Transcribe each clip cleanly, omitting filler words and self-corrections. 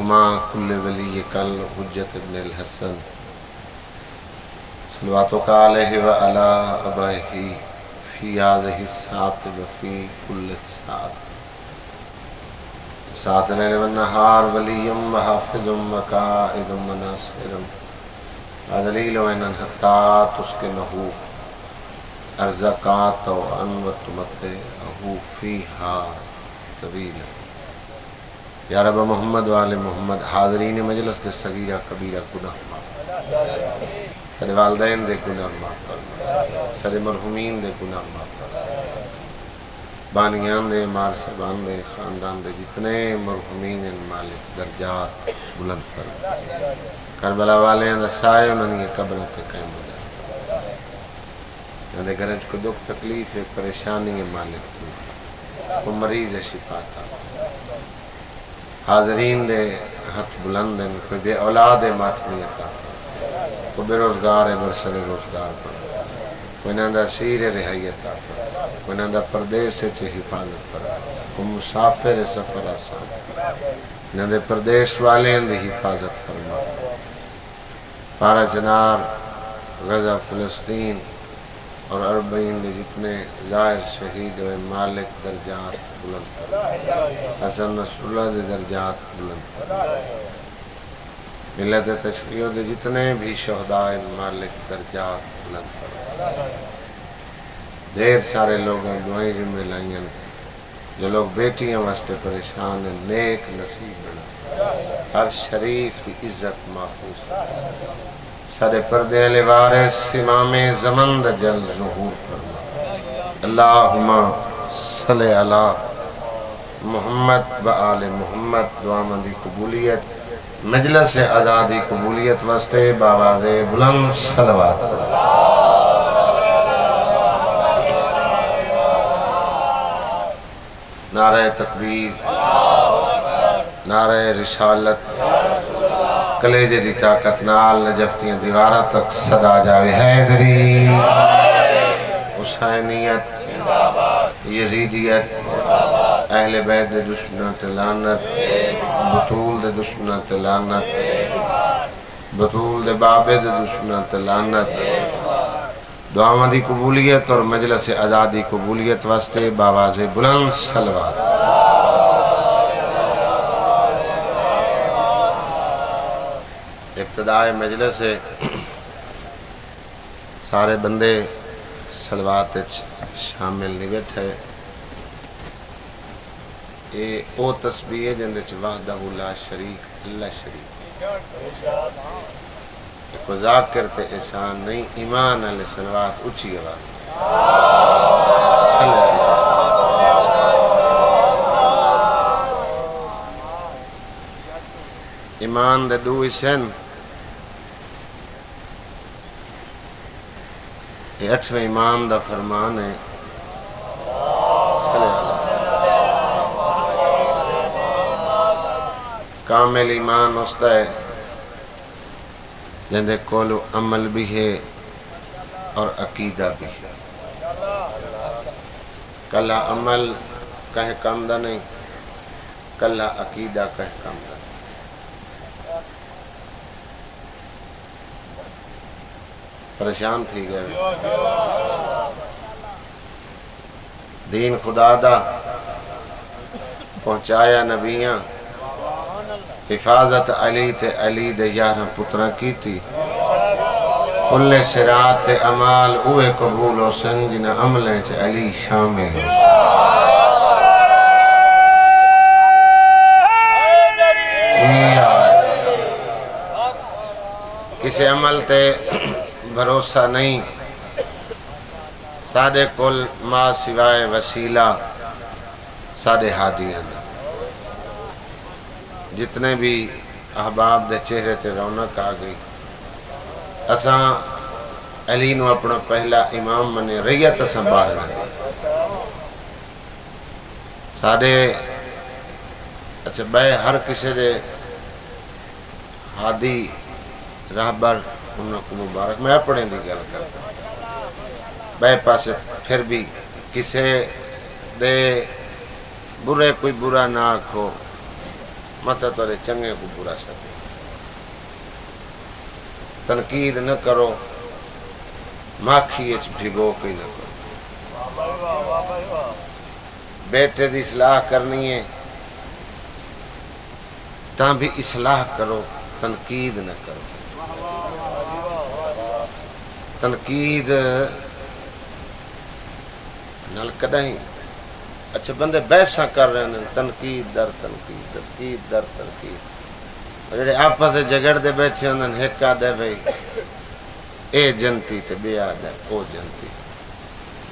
وما كل ولي كالحجة ابن الحسن صلواتك عليه وعلى آبائه في هذه الساعة وفي كل ساعة ساعة الليل والنهار ولي وحافظ وقائد وناصر ودليل وإن حتى تسكنه أرزقك طوعا وتمتعه فيها طويلا یا رب محمد وآل محمد حاضرین مجلس دے صغیرہ کبیرہ گناہ معاف سارے والدین دے گناہ معاف فرما سارے مرحومین دے گناہ معاف فرما بانیان دے مار صاحبان دے خاندان دے جتنے مرحومین ان مالک درجات بلند فرما کربلا والے دا سائے انہوں نے قبروں تے قائم ہو جائے انہوں نے گرنج کو دکھ تکلیف پریشانی مالک کو مریض شفا کا حاضرین دے ہاتھ بلند ہیں کوئی بے اولاد ماتمی عطا کوئی بے روزگار برسر روزگار پر کوئی نندہ سیر رہائی عطا کوئی نندہ پردیس سے حفاظت پر کوئی مسافر سفر آسان نندہ پردیس والے اندے حفاظت فرما پارا چنار غزہ فلسطین اور اربعین دے جتنے ظاہر شہید و مالک درجات بلند فرما حسن نصر اللہ دے درجات بلند فرما ملت تشریع دے جتنے بھی شہداء مالک درجات بلند فرما دیر سارے لوگ دعائیں ذمہ لائیں جو لوگ بیٹیاں واسطے پریشان ہیں نیک نصیب بنا ہر شریف کی عزت محفوظ سارے پردے علی وارث امام زمن دا جل ظہور فرما اللہم صلی علی محمد و آل محمد دعا مندی قبولیت مجلس آزادی قبولیت واسطے باواز بلند صلوات نعرہ تکبیر نعرہ رسالت کلیجے دی طاقت نال نجفتیاں دیوارہ تک صدا جاوے حیدری حسینیت یزیدیت اہل بیت دے دشمنہ تلانت بطول دے دشمنہ تلانت بطول دے بابے دے دشمنہ تلانت دعاواں دی قبولیت اور مجلس آزادی قبولیت واسطے باواز بلند صلوات ابتداء مجلس ہے سارے بندے صلوات شامل نہیں بیٹھے یہ او تسبیح ہے جن دے وحدہ لا شریک اللہ شریک کو ذاکر تے احسان نہیں ایمان علیہ صلوات اچھی آواز صلی ایمان دے دو حسین یہ 8ویں امام دا فرمان ہے کامل ایمان ہوتا ہے جندے کولو عمل بھی ہے اور عقیدہ بھی ہے کلا عمل کہیں کم دا نہیں کلا عقیدہ کہیں کم دا نہیں پریشان تھی گئے دین خدا دا پہنچایا نبیاں حفاظت علی تے علی دے 11 پترہ کی تھی کل صراط تے عمال اوے قبول ہو سن جنہ عملیں چے علی شامل ہو کسی عمل تے بھروسہ نہیں سادے کل ماں سوائے وسیلہ سادے ہادیاں جتنے بھی احباب دے چہرے تے رونق آ گئی اساں علی نو اپنا پہلا امام منے ریت اساں باہر آنے سادے اچھا بے ہر کسی دے ہادی رہبر انہوں کو مبارک میں پڑھیں دی گل کرتا بے پاسے پھر بھی کسے دے برے کوئی برا نہ آکھو مت تورے چنگے کو برا سکے تنقید نہ کرو ماکھی اچ بھگو کے نہ کرو بیٹے دی اصلاح کرنی ہے تاں بھی اصلاح کرو تنقید نہ کرو تنقید نال کدائیں اچھا بندے بحثاں کر رہے ہیں تنقید در تنقید تنقید در تنقید جڑے آپس جگڑ دے بیٹھے ہوندن ہکا دے بھئی اے جنتی تے بے آدھے او جنتی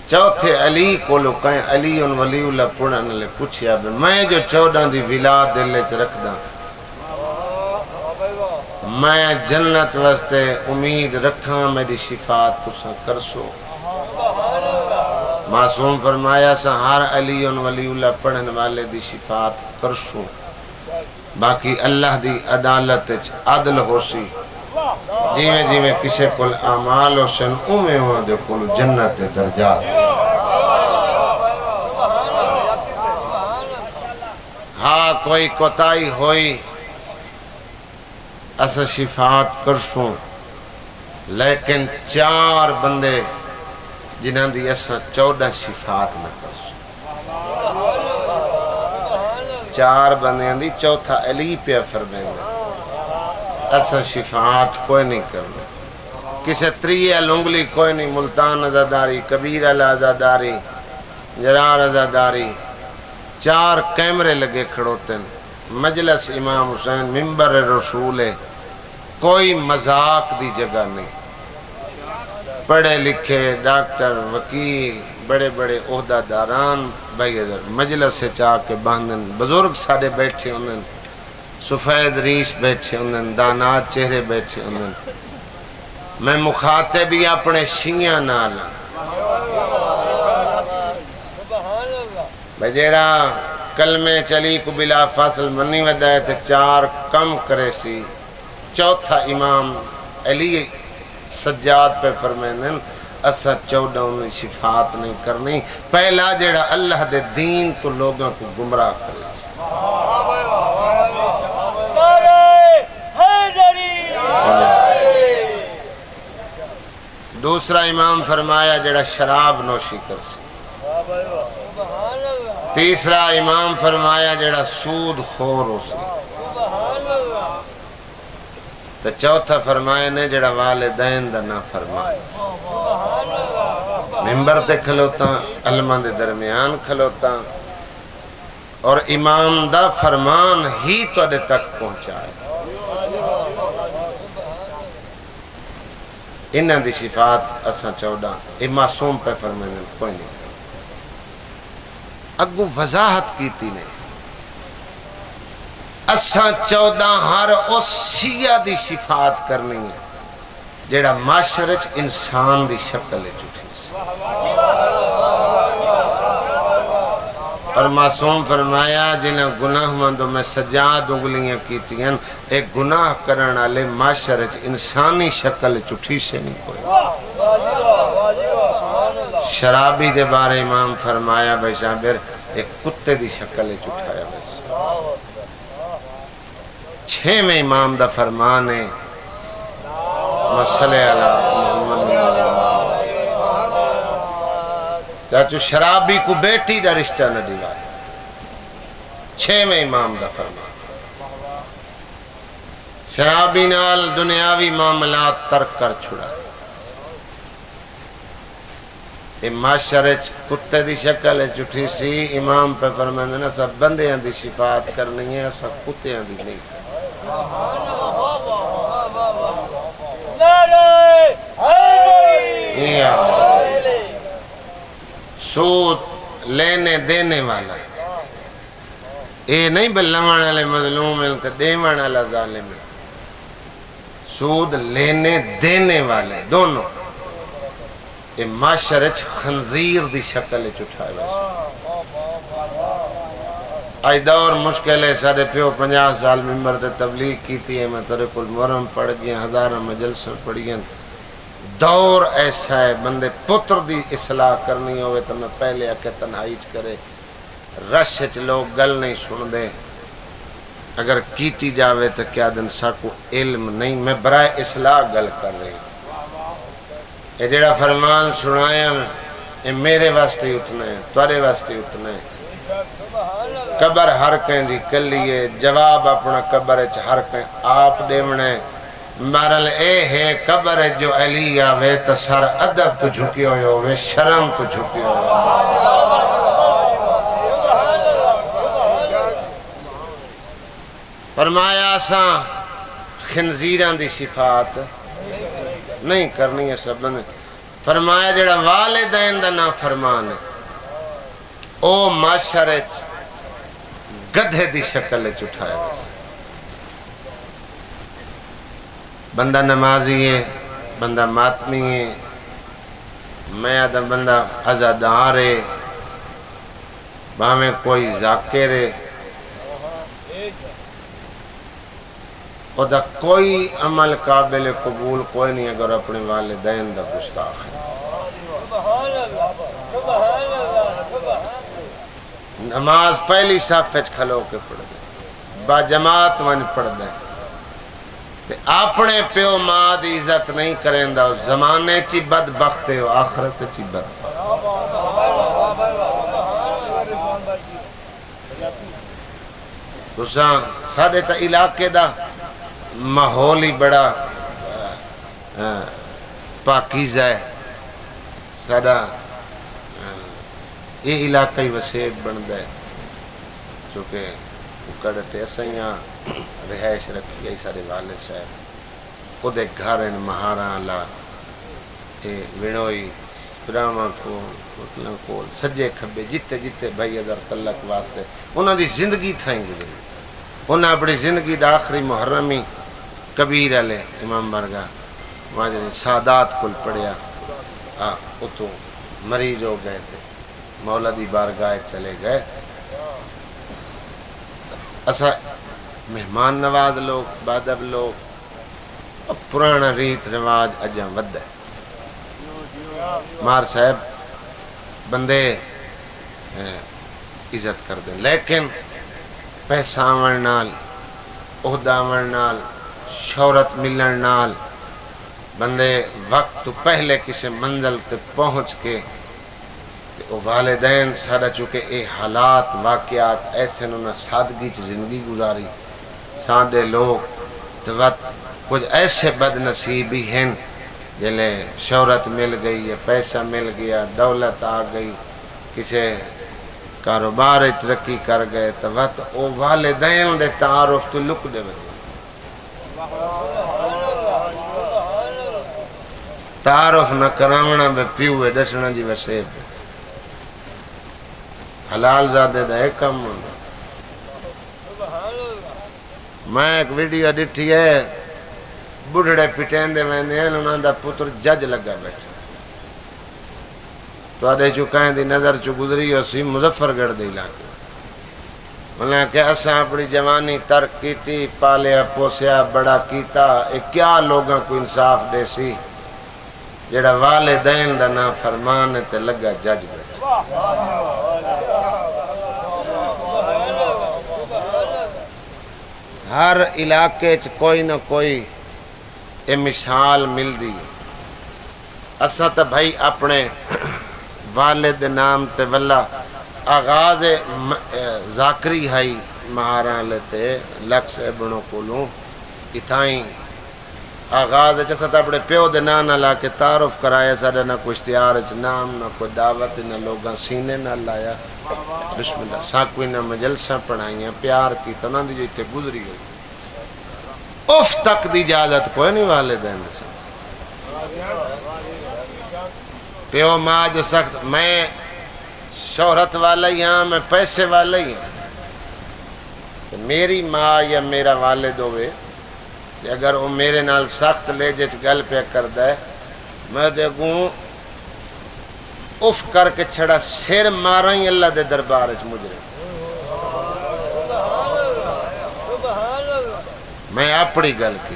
چوتھے علی کو لو کہیں علی ان ولی اللہ پڑھن لے پوچھیا بے میں جو 14 دی ولاد دلے چ رکھ دا میں جنت واسطے امید رکھاں میری شفاعت تساں کرسو معصوم فرمایا سا ہر علی ان ولی اللہ پڑھن والے دی شفاعت کرسو باقی اللہ دی عدالت عدل ہو سی جیویں جیویں کسے کل اعمال ہو سن اویں ہو دے کل جنت درجات ہاں کوئی کوتاہی ہوئی اسا شفاعت کرسوں لیکن 4 بندے جنہاں دی اسا 14 شفاعت نہ کرسوں 4 بندے دی چوتھا علی پہ فرمائیں اسا شفاعت کوئی نہیں کرنا کسے 3 لنگلی کوئی نہیں ملتان ازاداری کبیر الازاداری جرار ازاداری 4 کیمرے لگے کھڑوتے ہیں مجلس امام حسین ممبر رسول ہے کوئی مذاق دی جگہ نہیں پڑھے لکھے ڈاکٹر وکیل بڑے بڑے عہدہ داران بھائی مجلس سے چاہ کے باندھن بزرگ ساڑے بیٹھے ہوندن سفید ریش بیٹھے ہوندن دانات چہرے بیٹھے ہوندن میں مخاطب بھی اپنے شیعہ نالا بجیڑا کلمے چلی کو بلا فاصل منی ودائے تے 4 کم کرے سی چوتھا امام علی سجاد پہ فرمائن اسا 14 انہیں شفاعت نہیں کرنی پہلا جیڑا اللہ دے دین تو لوگوں کو گمراہ کرے دوسرا امام فرمایا جیڑا شراب نوشی کر سی تیسرا امام فرمایا جیڑا سود خور ہو سی تو چوتھا فرمایا نے جیڑا والدین دا نہ فرمایا ممبر تے کھلوتا علماء دے درمیان کھلوتا اور امام دا فرمان ہی تو دے تک پہنچائے انہاں دی شفاعت اساں 14 اے معصوم پہ فرمانے کوئی نہیں اگو وضاحت کیتی نے اساں 14 ہر اس شیعہ دی شفاعت کرنی ہے جیڑا معاشرچ انسان دی شکل ہے جھوٹی اور معصوم فرمایا جنہیں گناہ مندوں میں سجاد انگلیاں کیتی ہیں ایک گناہ کرن والے معاشرچ انسانی شکل جھوٹی سے نہیں کوئی شرابی دے بارے امام فرمایا بھائی شابر ایک کتے دی شکل جھوٹایا بس 6ویں امام دا فرمان ہے مسئلے علی محمد چاچو شرابی کو بیٹی دا رشتہ نہ دیوائے 6ویں امام دا فرمان شرابی نال دنیاوی معاملات ترک کر چھڑا اے معاشرچ کتے دی شکل ہے جھوٹی سی امام پہ فرماندنا سب بندیاں دی شفاعت کرنی ہے سب کتیاں دی نہیں سود لینے دینے والا اے نہیں بلوان والے مظلوم ہے دیوان والا ظالم ہے سود لینے دینے والے دونوں یہ معاشرچ خنزیر دی شکل چٹھائے ویسے آئی دور مشکل ہے سارے پیو 50 سال ممبر تے تبلیغ کیتی ہے میں ترے کل مرم پڑھ گیا ہزارہ مجلسن پڑھ گیا دور ایسا ہے بندے پتر دی اصلاح کرنی ہوئے تو میں پہلے آکے تنہائیچ کرے رشچ لوگ گل نہیں سن دے اگر کیتی جاوے تو کیا دن ساکو علم نہیں. میں برائے اصلاح گل کر رہی ہوں. یہ جڑا فرمان سنایا یہ میرے واسطے اتنا ہے، تھوڑے واسطے اتنا ہے. قبر ہر کہیں دی کلیے جواب اپنا قبر ہر کہیں آپ دیونے. بہرحال اے ہے قبر جو علی آوے تو سر ادب تو جھکی ہوئے شرم تو جھکی ہوئے. فرمایا اساں خنزیران دی صفات نہیں کرنی ہے سب نے. فرمایا جڑا والدین دا نا فرمان ہے او معاشرے گدھے دی شکل اٹھائے گا. بندہ نمازی ہے، بندہ ماتمی ہے، میں آدھا بندہ عزادار ہے، باہمیں کوئی ذاکر ہے، او دا کوئی عمل قابل قبول کوئی نہیں اگر اپنے والدین دا گستاخ ہے. نماز پہلی صف وچ کھلو کے پڑھ دے، با جماعت ون پڑھ دے، تے اپنے پیو ماں دی عزت نہیں کریں دا زمانے چی بدبخت ہے آخرت چی بدبخت. تساں ساڑے تا علاقے دا ماحول ہی بڑا پاکیزہ ہے. ساڑا یہ علاقہ ہی وسیع بن دے چونکہ کڑتے سیاں رہائش رکھی گئی سارے والد صاحب خود ایک گھر ان مہاراں اللہ وینوئی پراما کول سجے کھبے جتے جتے بھائی ادھر کلک واسطے انہاں دی زندگی تھائیں گزری. انہاں اپنی زندگی دا آخری محرمی کبیر علیہ امام برگاہ ماجرین سادات کل پڑیا اتو مریض ہو گئے تھے مولا دی بارگاہ چلے گئے. اسا مہمان نواز لوگ بادب لوگ پرانا ریت رواج اجاں ود ہے. مار صاحب بندے عزت کر دیں لیکن پیسہ آون نال عہدہ آون نال شہرت ملن نال بندے وقت تو پہلے کسی منزل تے پہنچ کے او والدین ساڑا چونکہ اے حالات واقعات ایسے انہوں نے سادگی چ زندگی گزاری. سادے لوگ تو کچھ ایسے بد نصیبی ہیں جلے شہرت مل گئی یا پیسہ مل گیا دولت آ گئی کسی کاروبار ترقی کر گئے تو او والدین دے تعارف تو لک دے بگے تعارف نہ کراونا بے پیوے دسنا جی وسیب حلال زادے دا ایک کم ہونا. میں ایک ویڈیو ڈٹھی ہے بڑھڑے پٹین دے میں نے انہوں دا پتر جج لگا بیٹھا تو آدھے چکائیں دی نظر چو گزری ہو سی مظفر گڑھ دے علاقے انہوں نے کہ اساں اپنی جوانی ترک کیتی پالیا پوسیا بڑا کیتا ایک کیا لوگاں کو انصاف دے سی جڑا والدین دا نا فرمان تے لگا جج بیٹھا. ہر علاقے چ کوئی نہ کوئی اے مثال مل دی. اسا تا بھائی اپنے والد نام تے واللہ آغاز ذاکری ہائی مہاراں لیتے لکس ابنوں کولوں اتھائیں آغاز جیسا تا اپنے پیو دے نام لا کے تعارف کرایا ساڑھا نہ کوئی اشتہار نام نہ کوئی دعوت نہ لوگاں سینے نہ لایا. بسم اللہ ساکوئی نہ مجلسہ پڑھائیاں پیار کی تنہ دی جو اتنے گزری گئی اف تک دی اجازت کوئی نہیں والدین سے. پیو ماں جو سخت میں شہرت والا ہی ہاں میں پیسے والا ہی ہاں میری ماں یا میرا والد ہوئے کہ اگر وہ میرے نال سخت لے جچ گل پہ کر دے میں دیکھوں اف کر کے چھڑا سیر مارا ہی اللہ دے دربار اچ مجرے. میں اپنی گل کی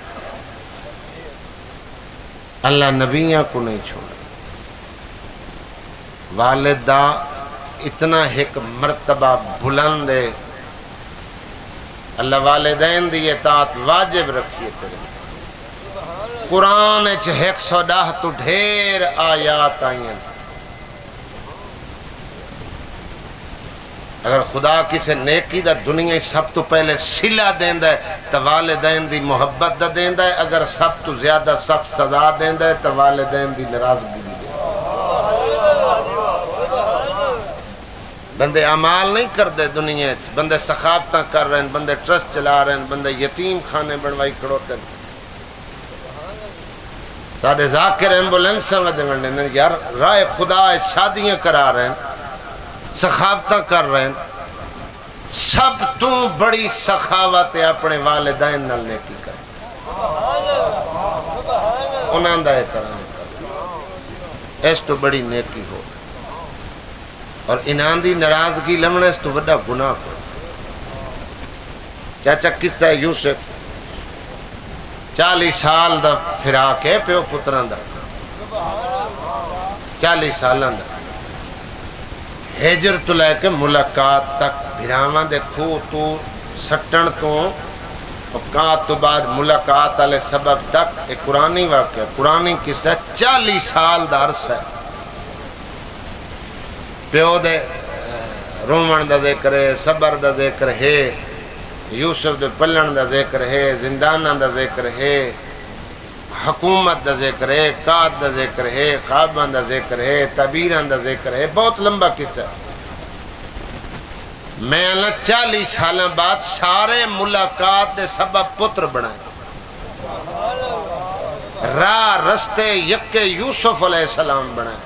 اللہ نبیاں کو نہیں چھوڑا. والدہ اتنا ایک مرتبہ بلند ہے اللہ والدین دی اطاعت واجب رکھیے تیرے قرآن 110 تو ڈھیر آیات آئیں اگر خدا کسی نیکی دا دنیا سب تو پہلے صلہ دیندا ہے تو والدین دی محبت دا دیندا ہے اگر سب تو زیادہ سخت سزا دیندا ہے تو والدین دی ناراضگی دی دیندا ہے بندے اعمال نہیں کرتے دنیا بندے سخاوتاں کر رہے ہیں بندے ٹرسٹ چلا رہے ہیں بندے یتیم خانے بنوائی کھڑوتے ہیں ساڑھے ذاکر ایمبولینس میں یار رائے خدا شادیاں کرا رہے ہیں سخاوتاں کر رہے ہیں سب تو بڑی سخاوت ہے اپنے والدین نال نیکی کر انہاں دا احترام کر اس تو بڑی نیکی ہو اور انہاں دی ناراضگی لمنے اس تو وڈا گناہ ہو چاچا قصہ یوسف 40 سال دا فراق ہے پیو پتران دا 40 سالان دا ہجر تو لے کے ملاقات تک بھراواں دے کھو تو سٹن تو اوقات تو بعد ملاقات والے سبب تک ایک قرآنی واقعہ قرآنی قصہ 40 سال دا عرصہ ہے پیو دے رومن دا ذکر ہے صبر دا ذکر ہے یوسف دے پلن دا ذکر ہے زندانہ دا ذکر ہے حکومت دا ذکر ہے قاد دا ذکر ہے خوابان دا ذکر ہے تعبیران دا ذکر ہے بہت لمبا قصہ میں اللہ 40 سالوں بعد سارے ملاقات دے سبب پتر بنائے راہ رستے یکے یوسف علیہ السلام بنائے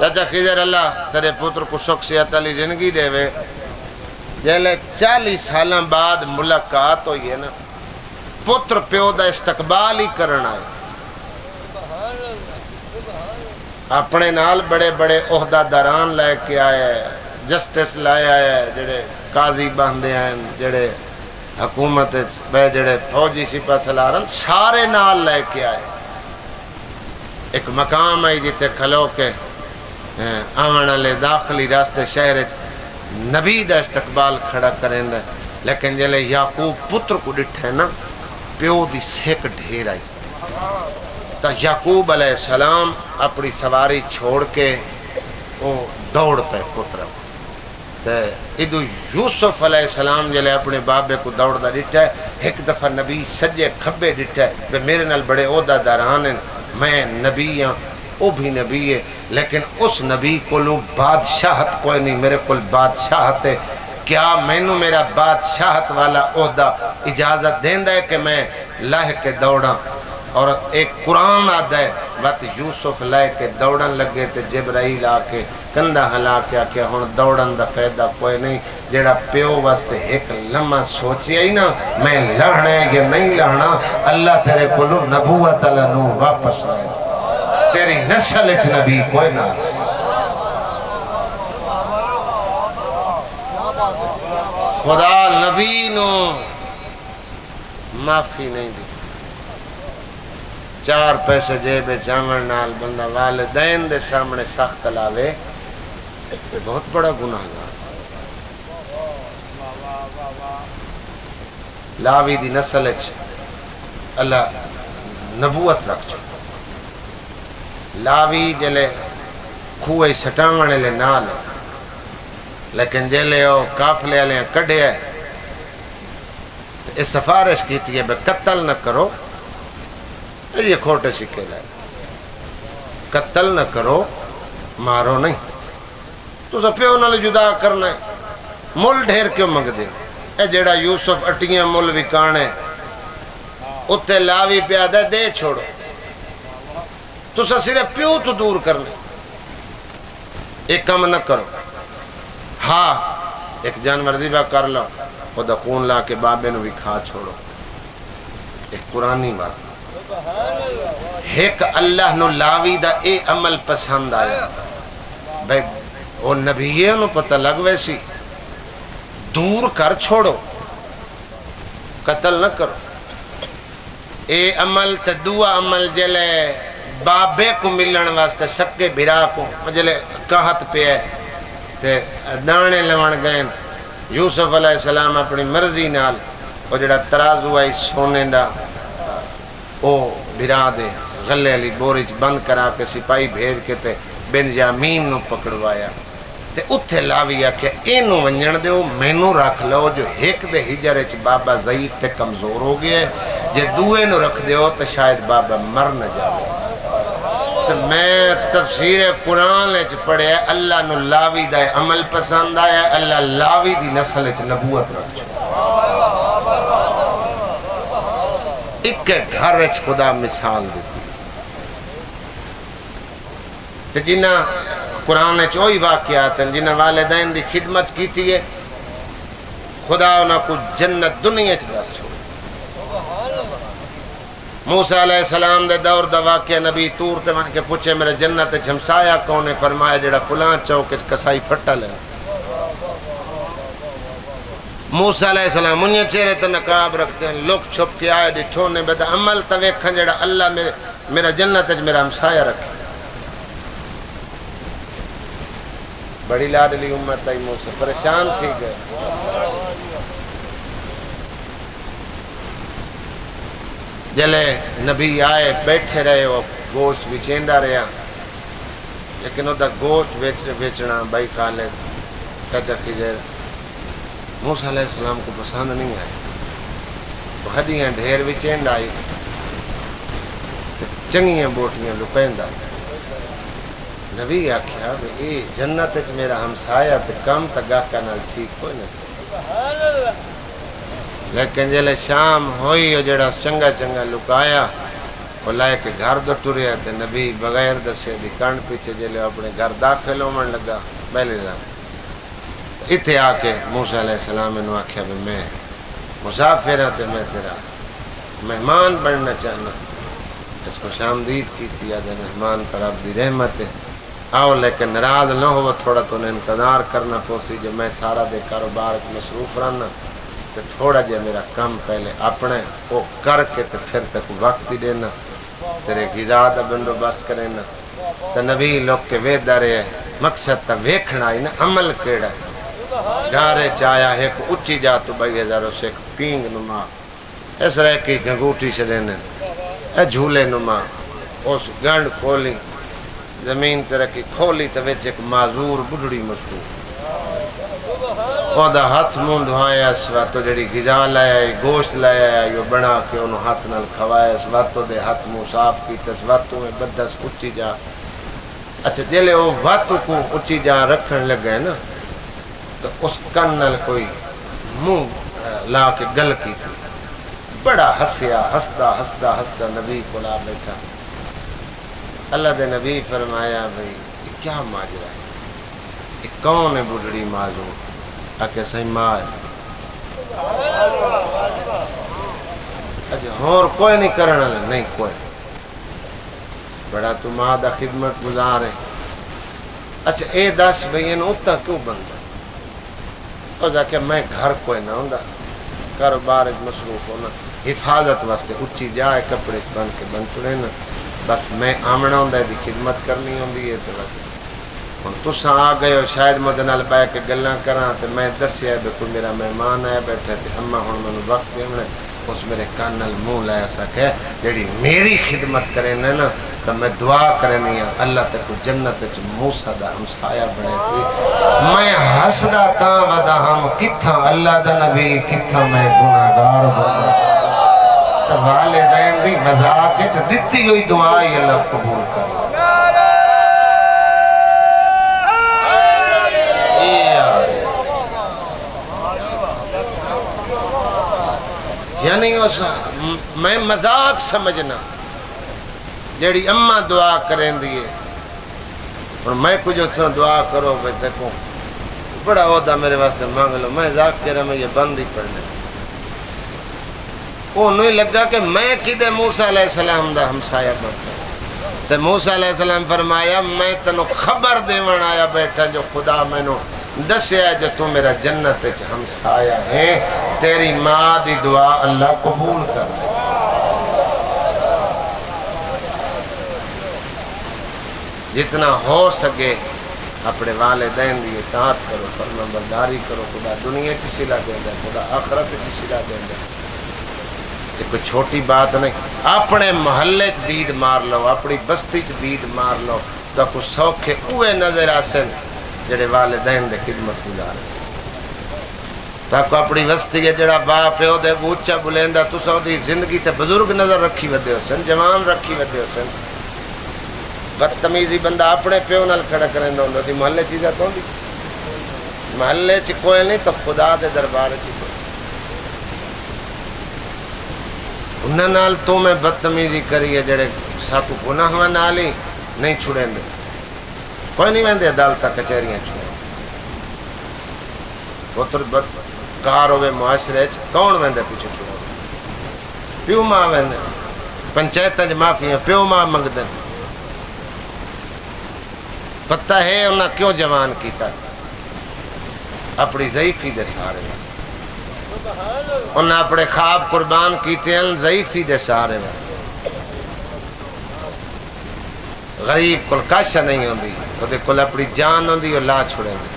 چاچا خضر اللہ تیرے پتر کو شخصیت علی زندگی دے وے جیلے 40 سالوں بعد ملاقات ہوئی ہے نا پتر پیو دا استقبال ہی کرنا ہے اپنے نال بڑے بڑے عہدہ داران لائے کے آئے جسٹس لائے آئے جڑے قاضی باندھے آئے جڑے حکومت جڑے فوجی سپاہ سالارن سارے نال لائے کے آئے ایک مقام آئی جیتے کھلو کے آمن لے داخلی راستے شہر نبی دا استقبال کھڑا کریں دے لیکن جلے یعقوب پتر کو ڈٹھے نا پیو دی سیک ڈھیر آئی تا یعقوب علیہ السلام اپنی سواری چھوڑ کے وہ دوڑ پہ پتر ادو یوسف علیہ السلام جلے اپنے بابے کو دوڑ دا ڈٹھا ہے ایک دفعہ نبی سجے کھبے ڈٹھا ہے بے میرے نال بڑے عہدہ داران ہیں میں نبی ہاں وہ بھی نبی ہے لیکن اس نبی کو لوگ بادشاہت کوئی نہیں میرے کل بادشاہت ہے کیا میں نو میرا بادشاہت والا عہدہ اجازت دیندہ ہے کہ میں لاہ کے دوڑاں اور ایک قرآن آدھا ہے وقت یوسف لائے کے دوڑن لگے تے جبرائیل آکے کندہ ہلا کے آکے ہون دوڑن دا فیدہ کوئی نہیں جیڑا پیو واسطے ایک لمحہ سوچی آئی نا میں لڑنا ہے یا نہیں لڑنا اللہ تیرے کلو نبوت اللہ نو واپس لائے تیری نسل اچھ نبی کوئی نہ خدا نبی نو معافی نہیں دی 4 پیسے جیبے جامن نال بندہ والدین دے سامنے سخت لاوے بہت بڑا گناہ گا لاوی دی نسل اچھ اللہ نبوت رکھ چھو لاوی جلے کھوئے سٹاونے لے نال لیکن جلے او کافلے لے کڑے ہے اس سفارش کیتی ہے بے قتل نہ کرو یہ کھوٹے سکے لائے قتل نہ کرو مارو نہیں تو سپیو نہ لے جدا کرنا ہے مل ڈھیر کیوں مگ دے اے جیڑا یوسف اٹیاں مل وکانے اتے لاوی پیادہ دے چھوڑو تو صرف پیو تو دور کرنے ایک کام نہ کرو ہاں ایک جانور ذبح کر لو خود خون لا کے بابے نو بھی کھا چھوڑو ایک قرآنی بات ایک اللہ نو لاوی دا اے عمل پسند آیا بھائی وہ نبیہ نو پتہ لگ ویسی دور کر چھوڑو قتل نہ کرو اے عمل تے دعا عمل جلے بابے کو ملن واسطے سکے بھرا کو جلے کہت پہ ہے تے دانے لوان گئن یوسف علیہ السلام اپنی مرضی نال وہ جڑا ترازو ہے سونے دا او بھرا دے غلے علی بوری چ بند کرا کے سپاہی بھیج کے تے بنجامین نو پکڑوایا تے اتھے لاویا کہ اینو ونجن دیو مینو رکھ لو جو ایک دے ہجرے چ بابا ضعیف تے کمزور ہو گیا ہے جے دوے نو رکھ دیو تو شاید بابا مر نہ جاوے تو میں تفسیر قرآن لے پڑھے اللہ نو لاوی دا عمل پسند آیا اللہ لاوی دی نسل چ نبوت رکھ چھو ایک گھر چ خدا مثال دیتی تے جنہ قرآن چوئی واقعات ہیں جنہ والدین دی خدمت کی تھی ہے خدا انہاں کو جنت دنیا چ دس چھوڑ موسیٰ علیہ السلام دے دور دا واقعہ نبی تور تے من کے پوچھے میرے جنت جھمسایا کونے فرمایا جڑا فلان چوک کسائی پھٹا لے موسیٰ علیہ السلام انہیں چہرے تے نقاب رکھتے ہیں لوگ چھپ کے آئے ڈٹھونے بدا عمل تویکھن جڑا اللہ میرا جنت میرا ہمسایہ رکھے بڑی لاڈلی امت آئی موسیٰ پریشان تھی گئے جلے نبی آئے بیٹھے رہے وہ گوشت بچیندہ رہا لیکن وہ دا گوشت بیچنا بائی کالے کچا کی جائے موسیٰ علیہ السلام کو پسند نہیں آئی ہڈیاں ڈھیر بچیند آئی چنگیاں بوٹیاں لپیند آئی نبی آکھیا اے جنت وچ میرا ہمسایہ تے کم تا گاہکاں نال ٹھیک کوئی نہ سی لیکن جلے شام ہوئی اور جڑا چنگا چنگا لکایا وہ لائے کے گھر دو ٹریا تے نبی بغیر دسے دی کان پیچھے جلے اپنے گھر داخل ہومن لگا پہلے رہا اتھے آ کے موسیٰ علیہ السلام انہوں آکھیا بھی میں مسافر ہاں تے میں تیرا مہمان بننا چاہنا اس کو شامدید کی تھی آدھے مہمان پر رب دی رحمت ہے آؤ لیکن ناراض نہ ہو تھوڑا تو انہیں انتظار کرنا پوسی جو میں سارا دے کاروبار مصروف رہنا تو تھوڑا جا میرا کم پہلے اپنے وہ کر کے تو پھر تک وقت ہی دینا تیرے غذا دا بندوبست کرنا تو نبی لوگ کے ویدہ رہے مقصد تا ویکھنا ہی نا عمل کیڑا گھارے چایا ایک اچھی جا تو بھائی ہزاروں سے ایک پینگ نما اس رہ کی گنگوٹی سے دینے اے جھولے نما اس گنڈ کھولی زمین ترکی کھولی تو ویچ ایک معذور بڑھڑی مشکور خدا ہاتھ مون دھوایا اس وقت جڑی غذا لایا گوشت لایا یہ بنا کے انہوں ہاتھ نال کھوایا اس وقت دے ہاتھ مون صاف کی اس وقت میں بدس اچھی جا اچھا جلے وہ وقت کو اچھی جا رکھن لگ گئے نا تو اس کن نال کوئی منہ لا کے گل کی تھی بڑا ہسیا ہستا ہستا ہستا نبی کو لا بیٹھا اللہ دے نبی فرمایا بھئی یہ کیا ماجرا ہے یہ کون ہے بڑھڑی معذور آکے صحیح ماں ہے اچھا اور کوئی نہیں کرنا لے نہیں کوئی بڑا تو ماں دا خدمت گزار ہے اچھا اے دس بھئی انہوں اتا کیوں بندہ اور جا کہ میں گھر کوئی نہ ہوں دا کاروبار مصروف ہونا حفاظت واسطے اچھی جائے کپڑے بن کے بن چڑے نا بس میں آمنا ہوں دی خدمت کرنی ہوں دی تو ہوں تساں آ گئے ہو شاید مدد نال بہ کے گلاں کراں تے میں دسیا ہے کوئی میرا مہمان آیا بیٹھا تے اما ہن مینوں وقت دینا اس میرے کان نال منہ لایا سکے جڑی میری خدمت کرے نا تو میں دعا کرنی ہاں اللہ تے کو جنت وچ موسیٰ دا ہمسایہ بنے سی میں ہسدا تاں ودا ہم کتھاں اللہ دا نبی کتھاں میں گناہگار بنا تو والدین دی مذاق وچ دتی ہوئی دعا ہی اللہ قبول کرے یعنی میں مذاق سمجھنا جیڑی اماں دعا کریں دیئے اور میں کچھ اتنا دعا کرو بھئی دیکھو بڑا عہدہ میرے واسطے مانگ لو میں ذاک کہہ رہا میں یہ بند ہی پڑھنے وہ نہیں لگا کہ میں کدے موسیٰ علیہ السلام دا ہمسایہ بن سکتا تو موسیٰ علیہ السلام فرمایا میں تنو خبر دیوان آیا بیٹھا جو خدا میں نو دسیا جو تو میرا جنت ہمسایہ ہے تیری ماں دی دعا اللہ قبول کر لے جتنا ہو سکے اپنے والدین دی اطاعت کرو، فرمانبرداری کرو، خدا دنیا چ صلہ دیندا، خدا آخرت چ صلہ دیندا۔ یہ کوئی چھوٹی بات نہیں۔ اپنے محلے چ دید مار لو، اپنی بستی چ دید مار لو، تو کو سوکھے اوے نظر آسن جڑے والدین دے خدمت گزار۔ تاکو اپنی بستی ہے جڑا باپ ہے او دے اونچا بلیندا، تساں دی زندگی تے بزرگ نظر رکھی ودے ہو سن، جوان رکھی ودے ہو سن۔ بدتمیزی بندہ اپنے پیو نال کھڑا کریندا ہوندا سی، محلے چ عزت ہوندی؟ محلے چ کوئی نہیں تو خدا دے دربار چ کوئی۔ انہاں نال تو میں بدتمیزی کری ہے جڑے ساکو گناہاں نال ہی نہیں چھڑیں دے، کوئی نہیں ویندے عدالت کچہریاں چھڑے۔ پتر بدکار ہوئے معاشرے چ کون ویندے پیچھے چھڑا؟ پیو ماں ویندے، پنچایتاں چ معافیاں پیو ماں منگدے۔ پتہ ہے انہاں کیوں جوان کیتا؟ اپنی ضعیفی دے سہارے واسطے۔ انہاں اپنے خواب قربان کیتے ہیں ضعیفی دے سہارے واسطے۔ غریب کول کاشا نہیں ہوندی، وہ کول اپنی جان ہوندی، وہ لا چھڑیں دے۔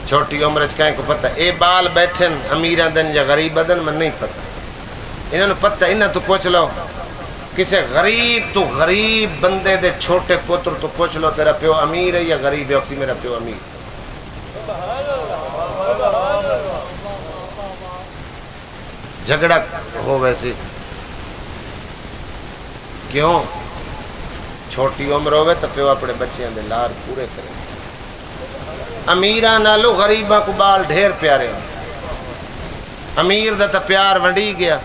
چھوٹی عمر چ کہیں کو پتہ اے بال بیٹھن امیراں دن یا غریباں دن میں نہیں پتہ۔ انہاں نوں پتہ، انہاں تو پوچھ لو کسے غریب تو غریب بندے دے چھوٹے پتر تو پوچھ لو تیرا پیو امیر ہے یا غریب ہے، اکسی میرا پیو امیر۔ جھگڑا ہو ویسے کیوں؟ چھوٹی عمر ہوئے تو پیو اپنے بچیاں دے لار پورے کرے۔ امیراں نالو غریباں کو بال ڈھیر پیارے ہوں۔ امیر دا تا پیار ونڈی گیا،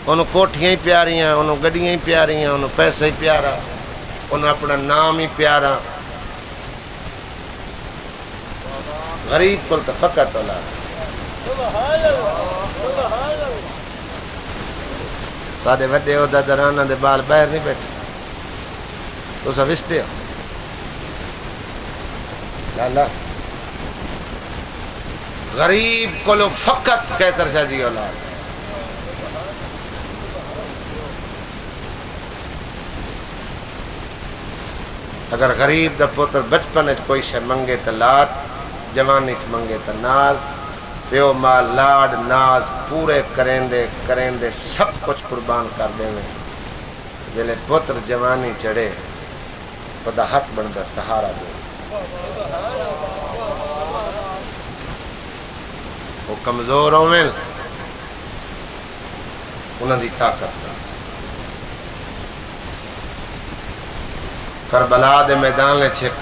انہوں کوٹھیاں ہی پیاریاں، انہوں گڈیاں ہی پیاریاں، انہوں پیسہ ہی پیارا، انہوں اپنا نام ہی پیارا۔ غریب کل تا فقط اولاد۔ سادے وڈے ہو دا درانہ دے بال باہر نہیں بیٹھے، تو سب استے ہو لالا۔ غریب کلو فقط کیسر شاہ جی اولاد۔ اگر غریب دا پتر بچپن وچ کوئی شے منگے تا لات، جوانی چ منگے تا ناز، پیو ماں لاڈ ناز پورے کریندے سب کچھ قربان کر دیں میں۔ جلے پتر جوانی چڑھے پدا حق بندا سہارا دے۔ وہ کمزور ہوئے انہاں دی طاقت۔ کربلا دے میدان لے چھک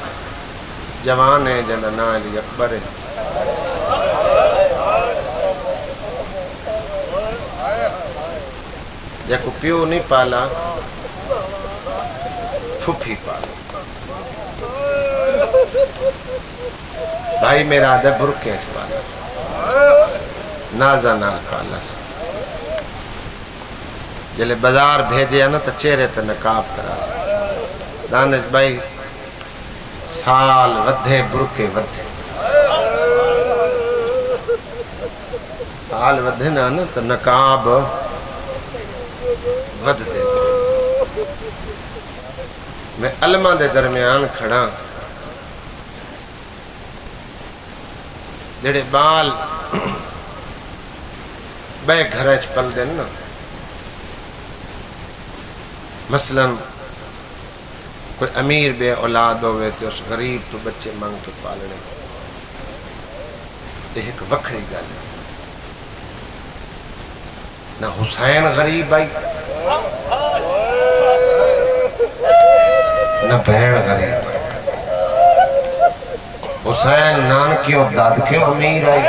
جوان ہے جنہاں نا علی اکبر ہے۔ جیکو پیو نہیں پالا پھپھی پالا۔ بھائی میرا دے برکے چ پالا، نازا نال پالا۔ جلے بازار بھیجے نا تو چہرے تے نقاب کرا۔ دانش بھائی سال ودھے برکے ودھے، سال ودھے نا تو نقاب ود دے۔ میں علماء دے درمیان کھڑا، جڑے بال بے گھر چ پل دن نا، مثلاً کوئی امیر بے اولاد ہوئے تو اس غریب تو بچے مانگ کے پالنے، یہ ایک وکھری گل ہے۔ نہ حسین غریب آئی، نہ بہن غریب آئی۔ حسین نانکیوں دادکیوں امیر آئی،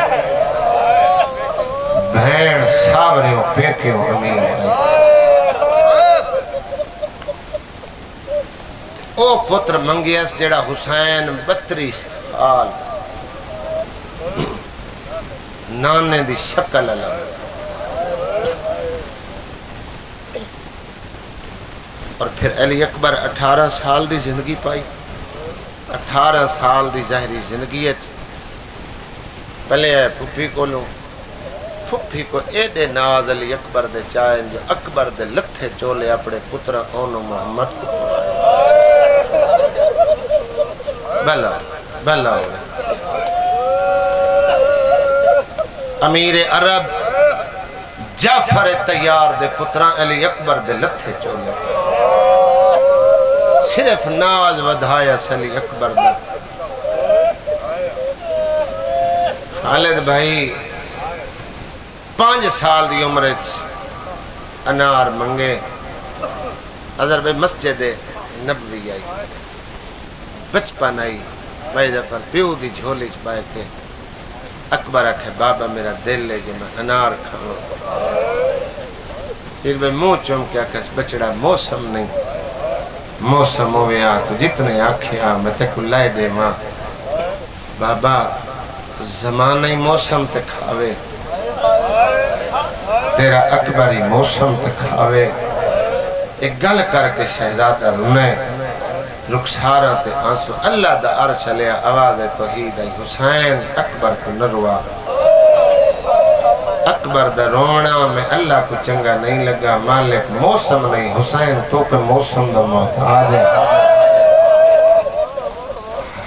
بہن ساوریوں پیکیوں امیر آئی۔ او پتر منگیس جڑا حسین 32 سال نانے دی شکل الگ، اور پھر علی اکبر 18 سال دی زندگی پائی۔ 18 سال دی ظاہری زندگی ہے پہلے ہے پھپھی کو لوں، پھپھی کو اے دے ناز علی اکبر دے چائن جو اکبر دے لتھے چولے اپنے پتر اونو محمد کو پڑھائے۔ بلا بلا امیر عرب جعفر تیار دے پتران علی اکبر دے لتھے چولے صرف ناز ودھایا علی اکبر دا خالد بھائی 5 سال دی عمر انار منگے حضر بھائی مسجد نبوی آئی بچپن آئی بھائی دفر پیو دی جھولی چپائے کے اکبر آکھے بابا میرا دل لے جو میں انار کھاؤں پھر میں منہ چوم کے آکھے بچڑا موسم نہیں موسم ہوئے آ تو جتنے آکھے آ میں تے کو لائے دے ماں بابا زمانہ موسم تے کھاوے تیرا اکبری موسم تے کھاوے ایک گل کر کے شہزادہ رونے رخسارہ تے آنسو اللہ دا عرش لیا آواز توحید آئی حسین اکبر کو نروا اکبر دا رونا میں اللہ کو چنگا نہیں لگا مالک موسم نہیں حسین تو کہ موسم دا محتاج ہے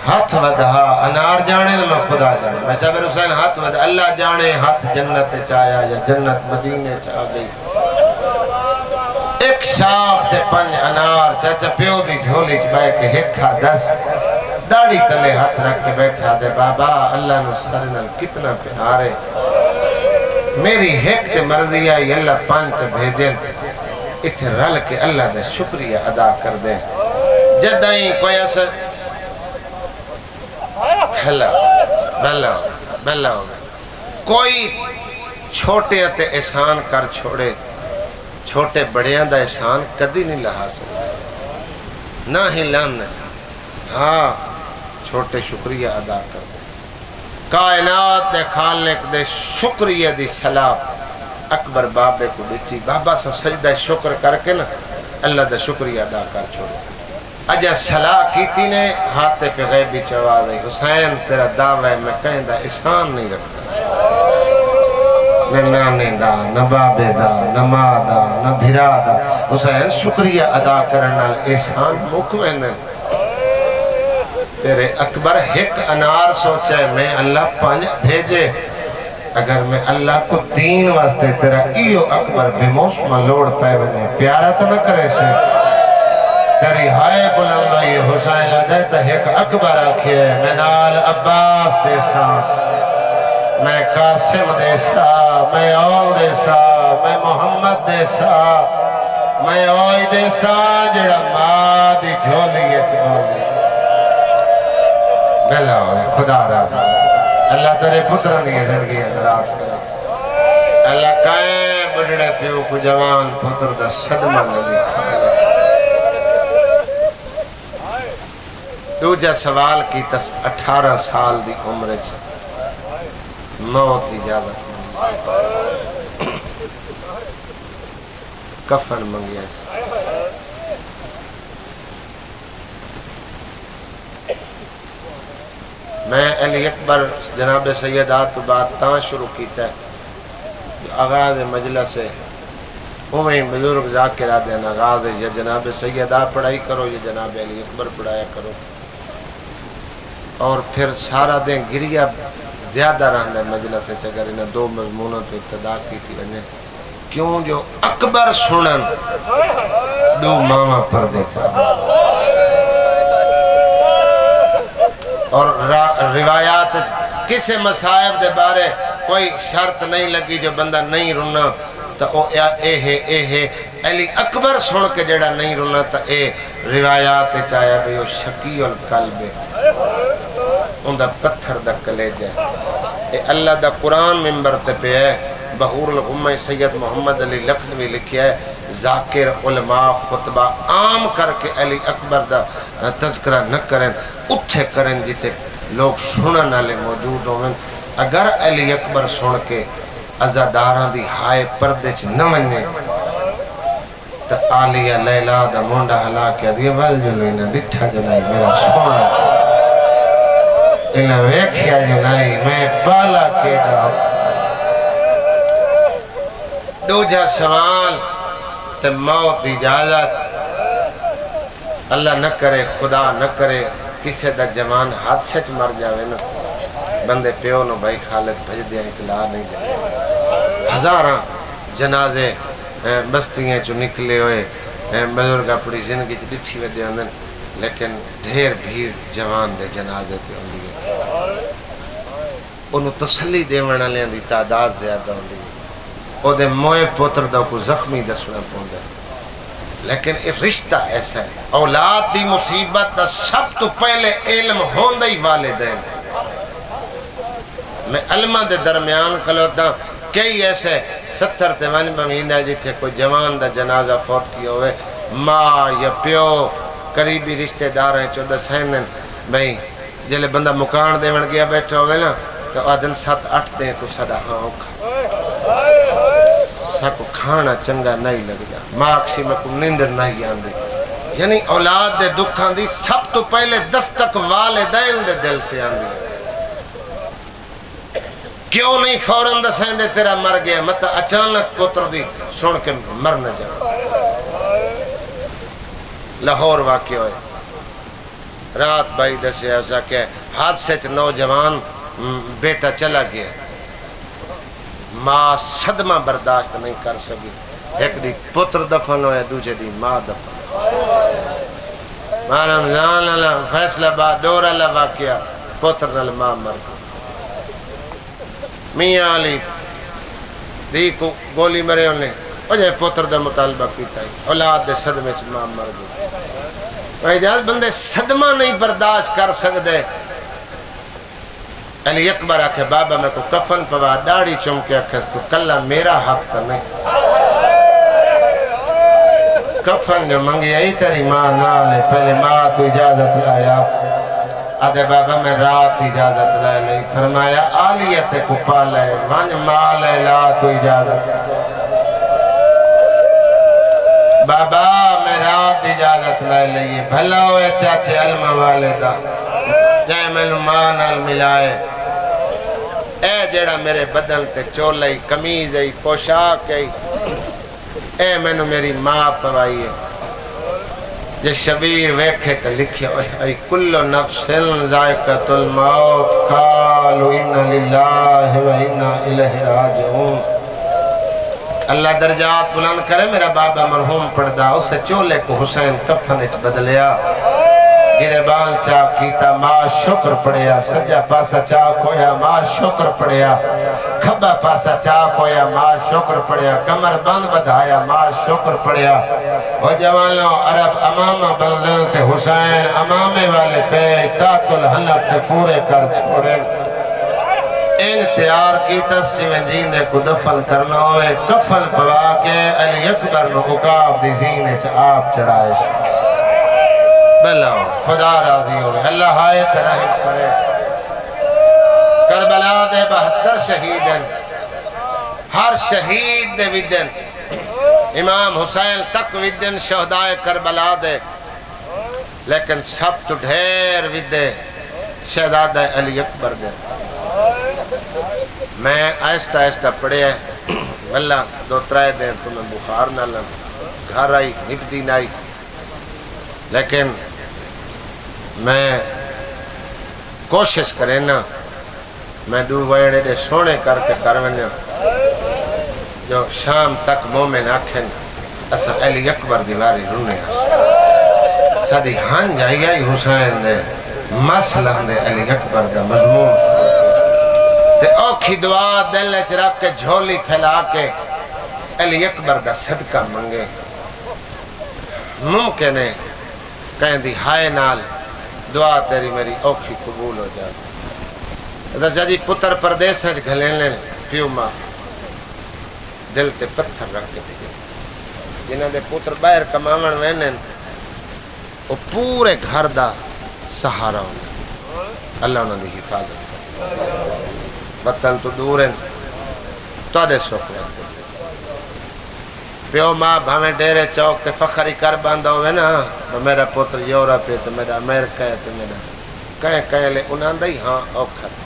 ہاتھ ودھا انار جانے میں خدا جانے میں چاہے حسین ہاتھ ودھا اللہ جانے ہاتھ جنت چایا یا جنت مدینے چاہ گئی ایک شاخ تے 5 انار چاچا پیو دی جھولی چبائے کے ہکھا 10 داڑی تلے ہاتھ رکھ کے بیٹھا دے بابا اللہ نے سارنال کتنا پیارے میری ہک تے مرضی آئی اللہ 5 بھیجن اتھے رل کے اللہ دے شکریہ ادا کر دے جدائیں کوئی اثر بھلا بھلا بھلا کوئی چھوٹے اتے احسان کر چھوڑے چھوٹے بڑیاں دا احسان کدی نہیں لہا سکتا نہ ہی لانا ہاں چھوٹے شکریہ ادا کر دے کائنات دے خالق دے شکریہ دی صلاح اکبر بابے کو دیتی بابا سا سجدہ شکر کر کے نا اللہ دے شکریہ ادا کر چھوڑے اجا صلاح کیتی نے ہاتھ پہ غیبی چواز ہے حسین تیرا دعوی میں کہیں دا احسان نہیں رکھتا نہ نانے دا نہ بابے دا نہ ماں دا نہ بھرا دا حسین شکریہ ادا کرنا احسان مکوے نے تیرے اکبر ہک انار سوچے میں اللہ 5 بھیجے اگر میں اللہ کو دین واسطے تیرا ایو اکبر بے موسمہ لوڑ پائے بنے پیارا تو نہ کرے سے تیری ہائے بلندہ یہ حسین لگے تو ہک اکبر آکھے میں نال عباس دیسا میں قاسم دیسا میں اول دیسا میں محمد دیسا میں اوئی دیسا جڑا ماں دی جھولی چاہولی بلا ہوئے خدا راضی اللہ تیرے پتران دیئے زندگی اندراز کرے اللہ کائیں بڑھڑے پیو کو جوان پتر دا صدمہ نبی کھائے دوجہ سوال کی 18 سال دی عمر موت دی اجازت کفن منگیا میں علی اکبر جناب سیدات بعد تاں شروع کیتا ہے آغاز مجلس سے ہمیں بزرگ ذاکرہ دین آغاز یا جناب سیدہ پڑھائی کرو یا جناب علی اکبر پڑھایا کرو اور پھر سارا دن گریہ زیادہ رہنا ہے مجلس سے چگر انہیں 2 مضمونوں تو ابتدا کی تھی بنے کیوں جو اکبر سنن 2 ماما پر دیکھا اور روایات کسے مصائب دے بارے کوئی شرط نہیں لگی جو بندہ نہیں رونا تو اے ہے علی اکبر سن کے جڑا نہیں رونا تو اے روایات چاہیا بھی وہ شقی القلب ہے ان دا پتھر دا کلیج ہے اے اللہ دا قرآن ممبر تے پہ ہے بحور الغمہ سید محمد علی لکھنوی لکھیا ہے ذاکر علماء خطبہ عام کر کے علی اکبر دا تذکرہ نہ کریں اتھے کریں جیتے لوگ سنن والے موجود ہوئیں اگر علی اکبر سن کے عزاداراں دی ہائے پردے چ نہ ونے تو عالیہ لیلا دا مونڈا ہلا کے دیئے وال جو انہیں ڈٹھا جنائی میرا سونا انہیں ویکھیا جنائی میں پالا کے دا دوجہ سوال تے موت دی اجازت اللہ نہ کرے خدا نہ کرے کسے دا جوان حادثے چ مر جاوے نا بندے پیو نو بھائی خالد بھج دیا اطلاع نہیں دے ہزاراں جنازے بستیاں چو نکلے ہوئے بزرگ اپنی زندگی چ ڈٹھی ودے ہوندے لیکن ڈھیر بھیڑ جوان دے جنازے تے ہوندی ہے انہوں تسلی دیوان والے دی تعداد زیادہ ہوندی ہے او دے موئے پوتر دا کو زخمی دسنا پوندا ہے لیکن ایک رشتہ ایسا ہے اولاد دی مصیبت دا سب تو پہلے علم ہوندہ ہی والدین میں علمہ دے درمیان کھلوتا کئی ایسے 70-80 مہینہ جتھے کوئی جوان دا جنازہ فوت کیا ہوئے ماں یا پیو قریبی رشتہ دار ہیں چودہ سینن بھئی جلے بندہ مکان دے بن گیا بیٹھا ہوئے نا تو آدن 7-8 دیں تو صدا ہاں اوکھا ساکو کھانا چنگا نہیں لگ جا ماکسی میں کوئی نندر نہیں آن دی یعنی اولاد دے دکھان دی سب تو پہلے دستک والدین دے دل تے آن دی کیوں نہیں فوراں دسیں دے تیرا مر گیا مطلب اچانک پتر دی سن کے مر نہ جا لاہور واقع ہوئے رات بھائی دسے ایسا کہ حادثے چ نوجوان بیٹا چلا گیا ماں صدمہ برداشت نہیں کر سکی ایک دی پتر دفن ہوئے دوسرے دی ماں دفن مانم جان اللہ فیصلہ با دور اللہ واقعہ پتر نل ماں مر گئی میاں علی دی کو گولی مرے انہیں وجہ پتر دا مطالبہ کیتا ہے اولاد دے صدمے چ ماں مر گئی بھائی جاز بندے صدمہ نہیں برداشت کر سکتے علی اکبر آکھے بابا میں کو کفن پوا داڑھی چمکے آکھے کو کلہ میرا حق تا نہیں کفن جو منگی آئی تیری ماں نالے پہلے ماں تو اجازت لایا آدھے بابا میں رات اجازت لائے نہیں فرمایا آلیت کو پالے وانج مال ہے لا تو اجازت بابا میں رات اجازت لائے لئیے بھلا ہوئے چاچے علمہ والدہ جائے میں نے ماں نال ملائے اے جیڑا میرے بدن تے چولئی کمیز ای پوشاک ای اے میں نے میری ماں پوائی ہے یہ شبیر ویکھے تے لکھے اے کل نفس ذائقۃ الموت قالوا ان للہ و انا الیہ راجعون اللہ درجات بلند کرے میرا بابا مرحوم پڑھدا اسے چولے کو حسین کفن اچ بدلیا گریبان چاک کیتا ماں شکر پڑیا سجا پاسا چاک ہویا ماں شکر پڑیا کھبا پاسا چاک ہویا ماں شکر پڑیا کمر بند بدھایا ماں شکر پڑیا وہ جوانوں عرب امامہ بلدلتے حسین امامے والے پہ تات الحلق تے پورے کر چھوڑے ان تیار کی تصویریں جیندے کو دفن کرنا ہوئے کفن پوا کے علی اکبر نو اقاب دی زینے چا آپ چڑھائے بلاؤ خدا راضی ہوئے اللہ آیت رحم کرے کربلا دے 72 شہیدن ہر شہید دے ودن امام حسین تک ودن شہدائے کربلا دے لیکن سب تو ڈھیر ودے شہدادہ علی اکبر دے میں آہستہ آہستہ پڑھے واللہ 2-3 دن تو میں بخار نہ لم گھر آئی نپتی نہ آئی لیکن میں کوشش کریں نا میں دو ویڑے دے سونے کر کے کرونیا جو شام تک مومن آکھیں اسا علی اکبر دیواری رونے سادی ہن جائی آئی حسین دے مسئلہ دے علی اکبر دا مضمون تے اوکھی دعا دل اچ رکھ کے جھولی پھیلا کے علی اکبر دا صدقہ منگے ممکن ہے کہیں دی ہائے نال دعا تیری میری اوکھی قبول ہو جائے ادھا جی پتر پردیس سنج گھلین لیں پیو ماں دل تے پتھر رکھ کے دیگے جنہاں دے پتر باہر کمامن وینن وہ پورے گھر دا سہارا ہونا اللہ انہوں نے حفاظت کر وطن تو دور ہیں تو آدھے سوک واسطے پیو ماں بھامیں ڈیرے چوک تے فخری کر باندھا ہوئے نا میرا پتر یورپ ہے تو میرا امریکہ ہے تو میرا کہیں لے انہاں دائی ہاں اوکھر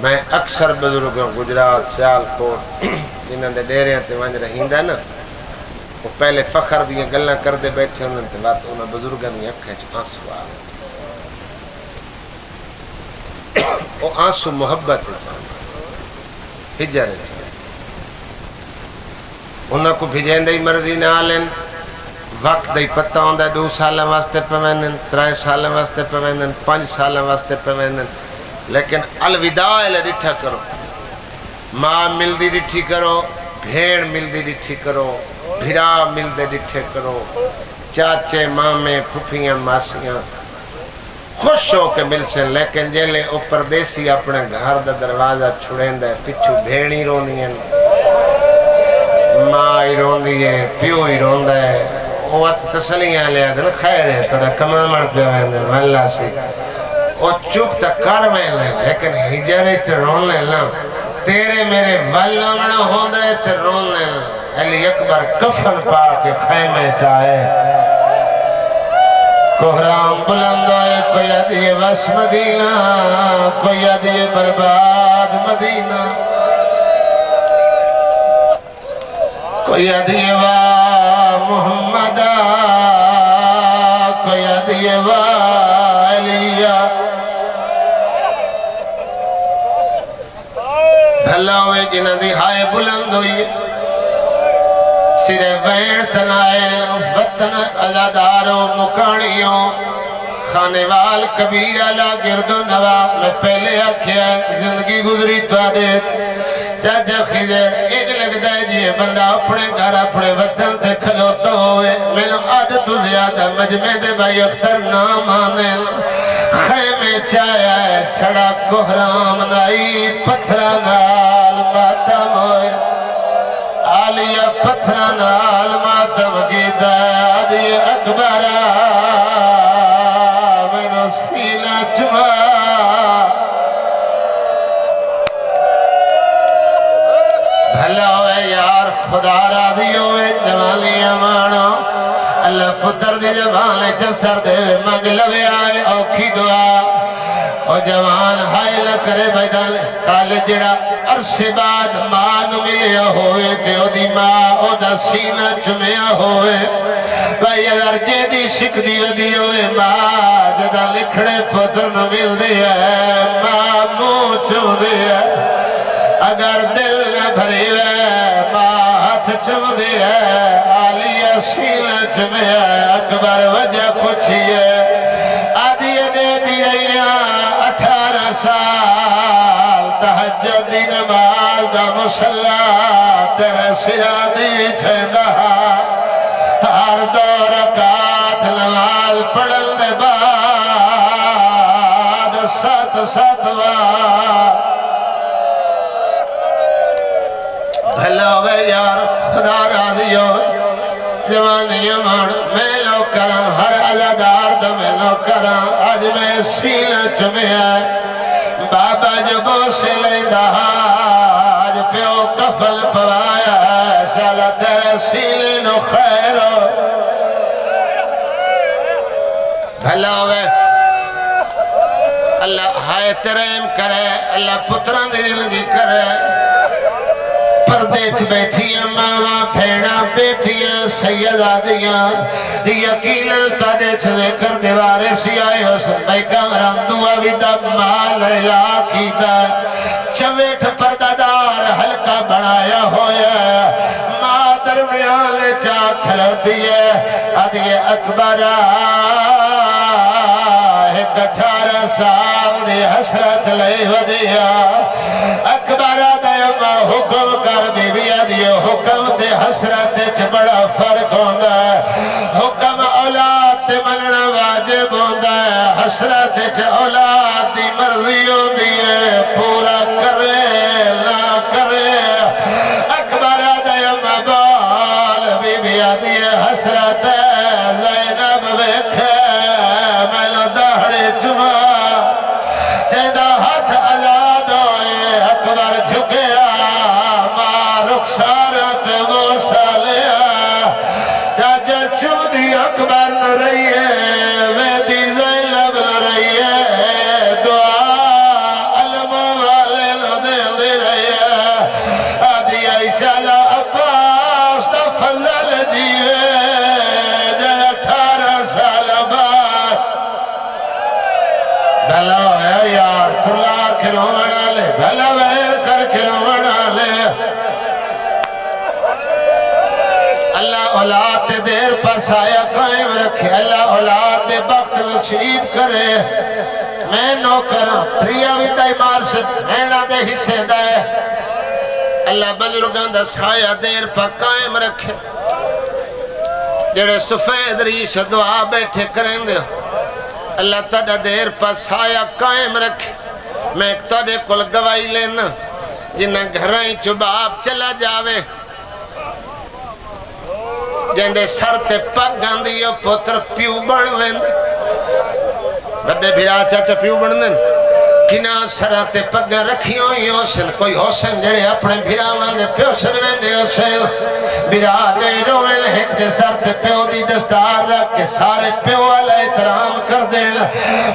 میں اکثر بزرگوں گجرات سیال کوٹ جنہاں دے ڈیرے ہیں تے وانج رہیندہ نا وہ پہلے فخر دیا گلاں کردے بیٹھے انہوں نے بات انہوں بزرگاں دی اکھیں چ آنسو آ گئے وہ آنسو محبت چاہتے ہجر چاہتے انہوں کو بھیجیں دی مرضی نہ آلیں وقت دی پتہ ہوندہ 2 سالاں واسطے پوینن 3 سالاں واسطے پوینن 5 سالاں واسطے پوینن لیکن الوداع لے ڈٹھا کرو ماں مل دی ڈٹھی کرو بھیڑ مل دی ڈٹھی کرو بھرا مل دے ڈٹھے کرو چاچے مامے پھپھیاں ماسیاں خوش ہو کے مل سے لیکن جیلے او پردیسی اپنے گھر دا دروازہ چھڑیں دے پچھو بھیڑی رونی ہیں ماں ہی رون دی ہے پیو ہی رون دے وہ تسلیاں لیا دن خیر ہے توڑا کمامڑ پہ ہوئے دے واللہ سی وہ چوپ تک کر میں لے لیکن ہجرے تے رون لے لیں تیرے میرے واللہ ہوں دے تے رون لے لیں علی اکبر کفن پا کے خیمے چاہے کوہرام بلند ہوئے کوئی ادیے وس مدینہ کوئی ادیے برباد مدینہ کوئی ادیے وا محمد کوئی ادیے وا علیہ بھلا ہوئے جنہ دی ہائے بلند ہوئی سرے وین تنائے وطن ازاداروں مکانیوں خانوال کبیر علا گرد و نوا میں پہلے آکھیا زندگی گزری تو آدیت چاچا خضر ایک لگتا ہے جی بندہ اپنے گھر اپنے وطن تے کھلوتا ہوئے میں نے عادت زیادہ مجمع دے بھائی اختر نام آنے خیمے چایا ہے چھڑا کوہرام نائی پتھرہ نال ماتم ہوئے آلیہ پتھران آلماتم کی دادی اکبرہ منو سینہ چما بھلا ہوئے یار خدا را دی ہوئے جوالیاں مانو اللہ پتر دی جوالے چسر دے مگ لوے آئے اوکھی دعا او جوان ہائے لکرے بیدان کالے جڑا عرصے بعد ماں نو ملیا ہوئے تے او دی ماں او دا سینہ چمیا ہوئے بھائی اگر جیدی سکھ دی ہوئے ماں جدا لکھڑے پتر نو مل دیا ہے ماں مو چم دیا اگر دل نہ بھری ہے ماں ہاتھ چم دیا ہے آلیہ سینہ چمیا اکبر وجہ پوچھی ہے آدھی دے دی رہیاں 18 سال تحجد نماز دا مسلح تیرے سیادی چھندہ ہر 2 رکعت نماز پڑھل دے بعد 7 وار بھلا ہوئے یار خدا راضی ہو جوانی امان میں لو کرم ہر عزادار دا میں لو کرم آج میں سینہ چمیا بابا جبو سے لیندہ آج پیو کفل پوایا شالا تیرے سینے نو خیرو بھلا ہوئے اللہ ہائے ترہم کرے اللہ پتران دلگی کرے پردے چھ بیٹھیاں ماما پھیڑا بیٹھیاں سیدادیاں یقینا تاڑے چھ ذکر دیوارے سی آئے حسن بھائی کامران دعا ویدہ مال علاقیدہ چویٹھ پردادار حلقہ بڑھایا ہویا ماں درمیان چاک کھلتی ہے آدھی اکبرہ 18 سال دی حسرت لے ودیا اکبرہ دیما حکم کر بی بی آدھی حکم تے حسرت چھ بڑا فرق ہوندہ ہے حکم اولاد تے مننا واجب ہوندہ ہے حسرت چھ اولاد دی مرضی ہوندی ہے پورا کرے نہ کرے اکبرہ دیما بال بی بی آدھی حسرت زینب ویکھے میں دہڑے چما تیدہ ہاتھ آزاد ہوئے اکبر جھکیا ماں رخسارت موسیٰ لیا چاچا چودی اکبر نہ رہی ہے ویدی زینب نہ رہی ہے دعا علم والے نہ دے رہی ہے آدھی عیسیٰ عباس دا فضل جی اولاد دیر پس آیا قائم رکھے اللہ اولاد بخت نصیب کرے میں نوکراں تریہ ویدائی مار سے میڑا دے حصے دائے اللہ بزرگان دا سایہ دیر پا قائم رکھے جڑے سفید ریش دعا بیٹھے کریں دے اللہ تڑا دیر پا سایہ قائم رکھے میں ایک تڑے کل گوائی لینا جنہ گھرائیں چباب چلا جاوے جندے سر تے پگ گاندیو پتر پیو بڑھ ویندے بڑے بھیرا چاچا پیو بڑھ دیں کنا سرہ تے پگ رکھیوں یوسن کوئی حسن جڑے اپنے بھیرا واندے پیو سن ویندے حسن بھیرا گئے روئے ایک دے سر تے پیو دی دستار رکھ کے سارے پیو والا احترام کر دیں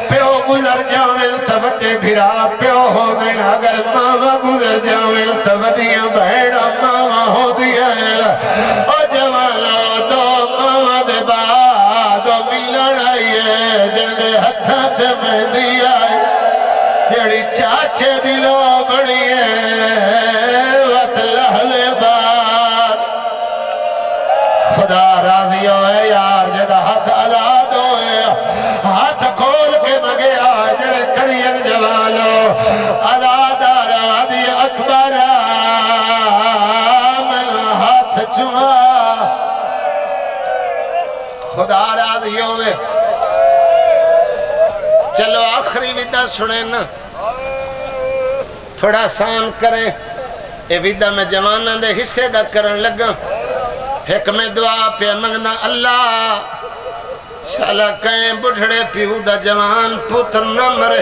پیو گزر جاویں تو بڑے بھیرا پیو ہو گئے اگر ماما گزر جاویں تو بڑیاں بہڑا ماما ہو دیا او جوالا دو ماما دے بعد او ملن آئیے جلے ہتھت میں دیا جڑی چاچے دلو بڑی ہے وقت لحظے بعد خدا راضی ہوئے یار جدہ ہاتھ آزاد ہوئے ہاتھ کھول کے مگے آجڑے کڑیل جوالو آزاد راضی اکبر من ہاتھ چما خدا راضی ہوئے چلو آخری ویدہ سنیں نا تھوڑا آسان کریں اے ویدہ میں جوانہ دے حصے دا کرن لگا حکم دعا پہ منگنا اللہ شالا کہیں بڑھڑے پیو دا جوان پتر نہ مرے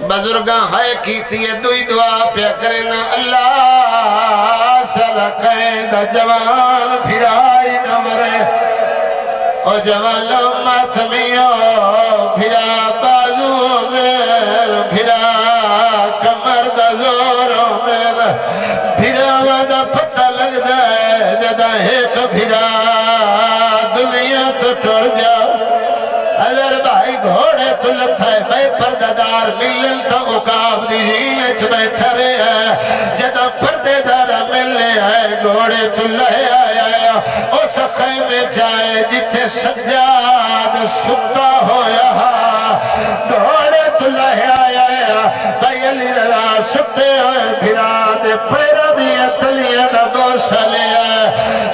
بزرگاں ہائے کیتی ہے دوئی دعا پہ کرنا اللہ شالا کہیں دا جوان پھرائی نہ مرے او جوانو ماتمیو پھرا بازو میل پھرا کمر دا زورو میل پھرا ودا پتہ لگ دائے جدا ایک پھرا دنیا تو ٹر جاؤ اگر بھائی گھوڑے تو لتھائے بھائی پرددار ملن تو مقاب دی جینچ بیٹھا رہے ہیں جدا پرددار ملنے آئے گھوڑے تو لے آیا اس خیمے جائے جتے سجاد سکتا ہویا گھوڑے تو لے آیا بھائی علی رضا سکتے ہوئے پھرا دے پیرا دیا تلیاں دا گوشہ لیا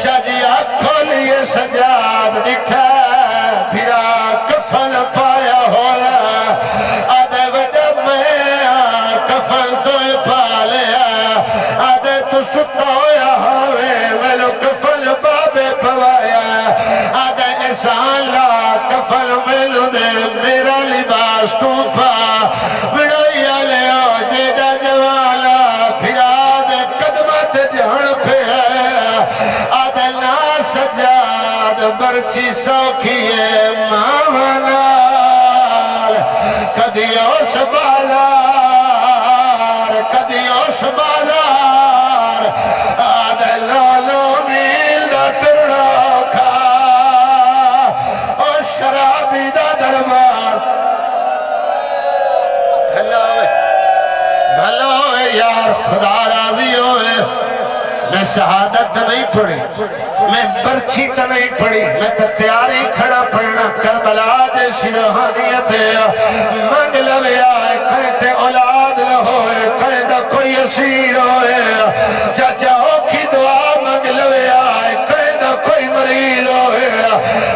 شاہ جی آنکھوں لیے سجاد دکھا پھرا کفن پایا ہویا آدھے وڈا میں کفن تو پا لیا آدھے تو سکتا ہویا ہوئے ویلو کفن بابے پوایا آدھے احسان لا کفن ملو دے میرا لباس تو پا بڑھائی لے جیدہ جوالا پھرا دے قدمت جہن پہ آدھے نا سجاد برچی سوکھیے مامنال کدیو سبالار کدیو سبالار آدھے لالو میل دا ترڑا کھا اور شرابی دا دربار بھلوئے یار خدا راضی ہوئے میں شہادت نہیں پڑھی میں برچی تا نہیں پڑھی میں تا تیاری کھڑا پڑھنا کربلا جیسی روحانیت ہے مانگ لوے آئے کہتے اولاد نہ ہوئے کہتا کوئی اسیر ہوئے چاچا ہو کی دعا مانگ لوے آئے کہتا کوئی مریض ہوئے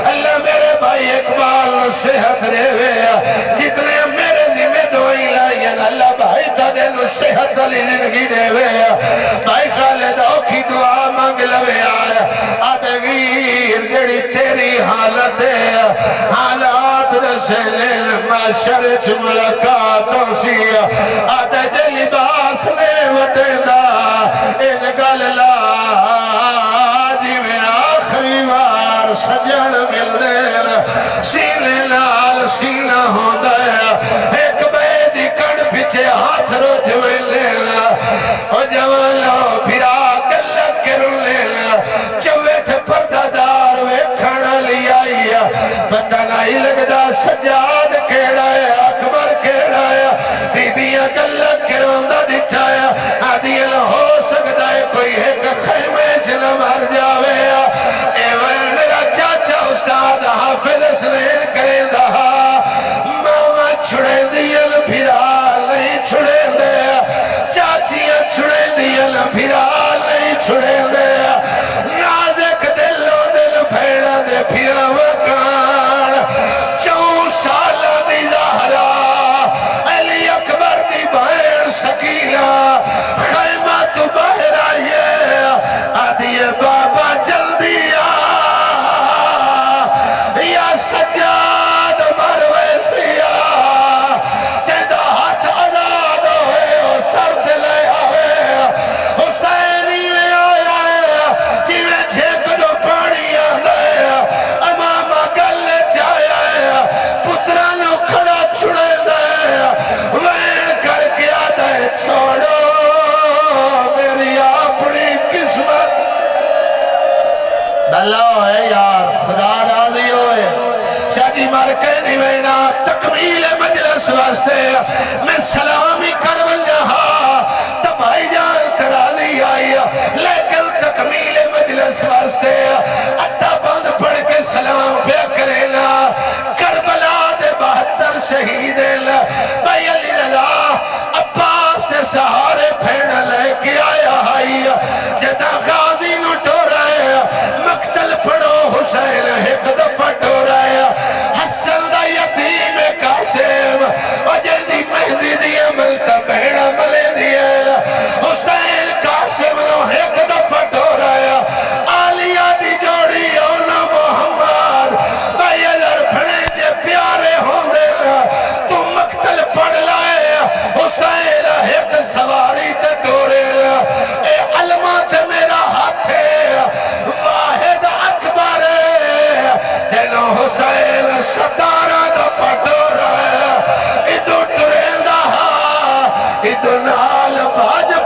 اللہ میرے بھائی اقبال صحت دے ہوئے جتنے میرے ذمہ دعائی لائیں اللہ بھائی تا دے نو صحت علی زندگی دے ہوئے بھائی خالد ہو کی دعا مانگ لوے آئے آدھے ویر جڑی تیری حالت ہے حالات رسلین معاشرچ ملاقاتوں سی آدھے جے لباس نے وٹے دا ان گل لا جی میں آخری وار سجن مل دین سینے لال سینہ ہو دیا ایک بیدی کڑ پیچھے ہاتھ رو جوئے لینا او جوالو پھرا گلک کرو لینا چویٹھ پردادار ویکھنا لیا پتہ نہیں لگدا سجاد کیڑا ہے اکبر کیڑا ہے بی بیاں گلک کروندہ دٹھایا آدھیل ہو سکتا ہے کوئی ایک خیمے چلا مر جاوے تکمیل مجلس واسطے میں سلامی کر ونجہا تو بھائی جان ترالی آئی لیکن تکمیل مجلس واسطے اتا بند پڑھ کے سلام پہ کرینا کربلا دے 72 شہید بھائی علی رضا عباس دے سہارے پھیڑ لے کے آیا آئی جدا غازی نو ٹورائے مقتل پڑھو حسین ایک دفعہ ٹورائے حسن دا یتیم قاسم اور جلدی مہدی دی عمل تا بہڑا ملے دیا حسین قاسم نو ایک دفعہ ٹورائے آلیہ دی جوڑی اونا محمد بھائی اگر پھڑے جے پیارے ہوں دے تو مقتل پڑھ لائے حسین ایک سواری تے ٹورے اے علمات میرا ہاتھ ہے واحد اکبر جنو حسین 17 دفعہ ٹورا ادو ٹرین دا ادو نال باجا